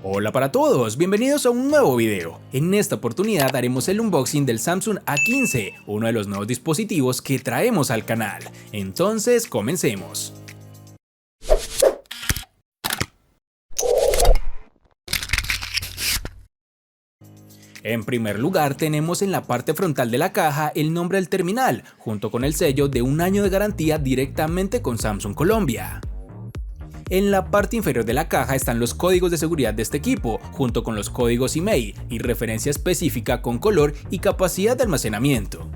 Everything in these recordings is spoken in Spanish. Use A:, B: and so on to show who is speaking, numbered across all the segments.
A: Hola para todos, bienvenidos a un nuevo video. En esta oportunidad haremos el unboxing del Samsung A15, uno de los nuevos dispositivos que traemos al canal. Entonces, comencemos. En primer lugar, tenemos en la parte frontal de la caja el nombre del terminal, junto con el sello de un año de garantía directamente con Samsung Colombia. En la parte inferior de la caja están los códigos de seguridad de este equipo, junto con los códigos email y referencia específica con color y capacidad de almacenamiento.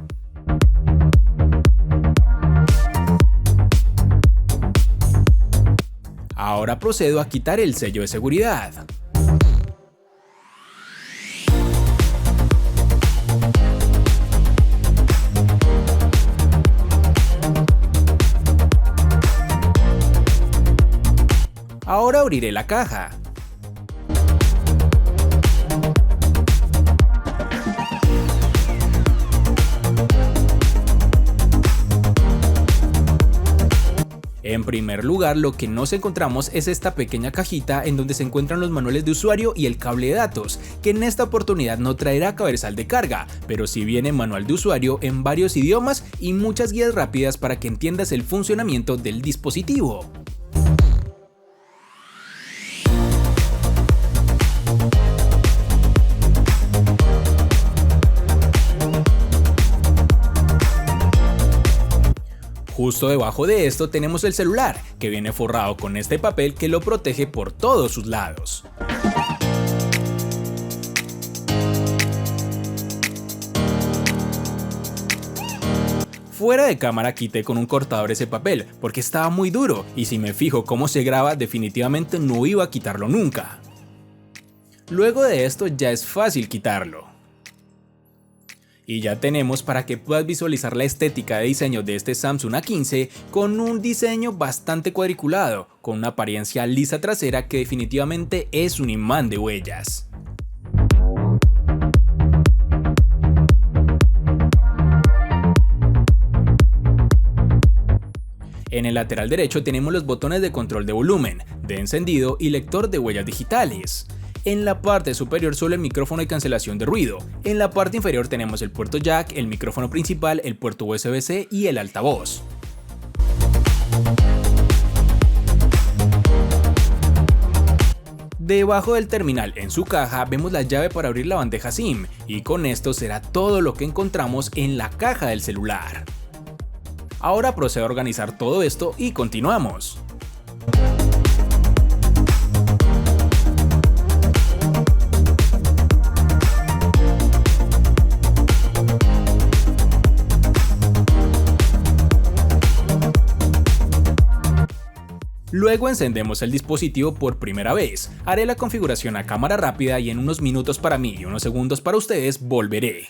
A: Ahora procedo a quitar el sello de seguridad. Ahora abriré la caja. En primer lugar, lo que nos encontramos es esta pequeña cajita en donde se encuentran los manuales de usuario y el cable de datos, que en esta oportunidad no traerá cabezal de carga, pero sí viene manual de usuario en varios idiomas y muchas guías rápidas para que entiendas el funcionamiento del dispositivo. Justo debajo de esto tenemos el celular, que viene forrado con este papel que lo protege por todos sus lados. Fuera de cámara quité con un cortador ese papel, porque estaba muy duro y si me fijo cómo se graba definitivamente no iba a quitarlo nunca. Luego de esto ya es fácil quitarlo. Y ya tenemos para que puedas visualizar la estética de diseño de este Samsung A15 con un diseño bastante cuadriculado, con una apariencia lisa trasera que definitivamente es un imán de huellas. En el lateral derecho tenemos los botones de control de volumen, de encendido y lector de huellas digitales. En la parte superior solo el micrófono y cancelación de ruido. En la parte inferior tenemos el puerto jack, el micrófono principal, el puerto USB-C y el altavoz. Debajo del terminal en su caja vemos la llave para abrir la bandeja SIM y con esto será todo lo que encontramos en la caja del celular. Ahora procedo a organizar todo esto y continuamos. Luego encendemos el dispositivo por primera vez, haré la configuración a cámara rápida y en unos minutos para mí y unos segundos para ustedes volveré.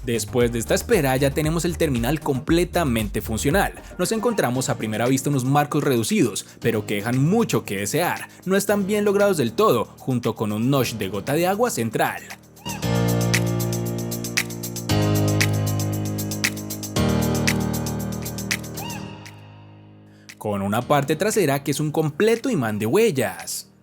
A: Después de esta espera ya tenemos el terminal completamente funcional. Nos encontramos a primera vista unos marcos reducidos, pero que dejan mucho que desear. No están bien logrados del todo, junto con un notch de gota de agua central. Con una parte trasera que es un completo imán de huellas.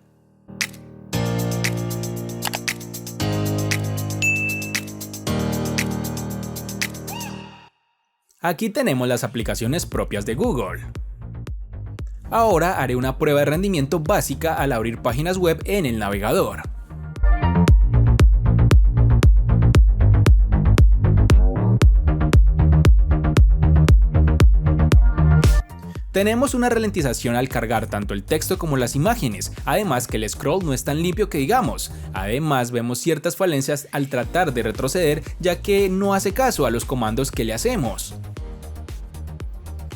A: Aquí tenemos las aplicaciones propias de Google. Ahora haré una prueba de rendimiento básica al abrir páginas web en el navegador. Tenemos una ralentización al cargar tanto el texto como las imágenes, además que el scroll no es tan limpio que digamos. Además vemos ciertas falencias al tratar de retroceder ya que no hace caso a los comandos que le hacemos.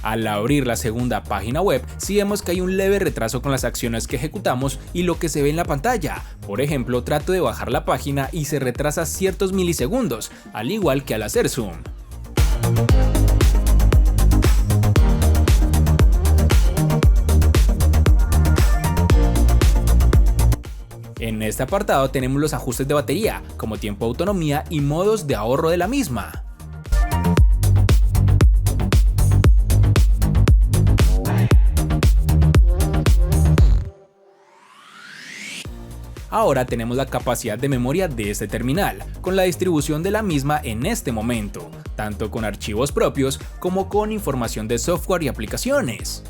A: Al abrir la segunda página web, sí vemos que hay un leve retraso con las acciones que ejecutamos y lo que se ve en la pantalla. Por ejemplo, trato de bajar la página y se retrasa ciertos milisegundos, al igual que al hacer zoom. En este apartado tenemos los ajustes de batería, como tiempo de autonomía y modos de ahorro de la misma. Ahora tenemos la capacidad de memoria de este terminal, con la distribución de la misma en este momento, tanto con archivos propios como con información de software y aplicaciones.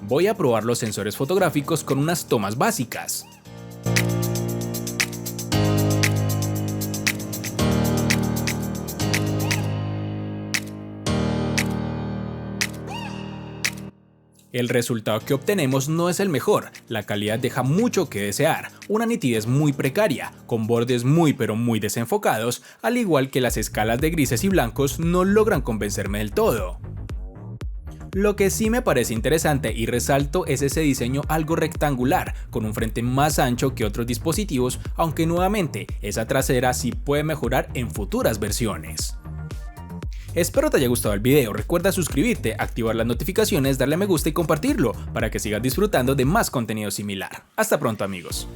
A: Voy a probar los sensores fotográficos con unas tomas básicas. El resultado que obtenemos no es el mejor, la calidad deja mucho que desear, una nitidez muy precaria, con bordes muy pero muy desenfocados, al igual que las escalas de grises y blancos no logran convencerme del todo. Lo que sí me parece interesante y resalto es ese diseño algo rectangular, con un frente más ancho que otros dispositivos, aunque nuevamente esa trasera sí puede mejorar en futuras versiones. Espero te haya gustado el video, recuerda suscribirte, activar las notificaciones, darle a me gusta y compartirlo para que sigas disfrutando de más contenido similar. Hasta pronto amigos.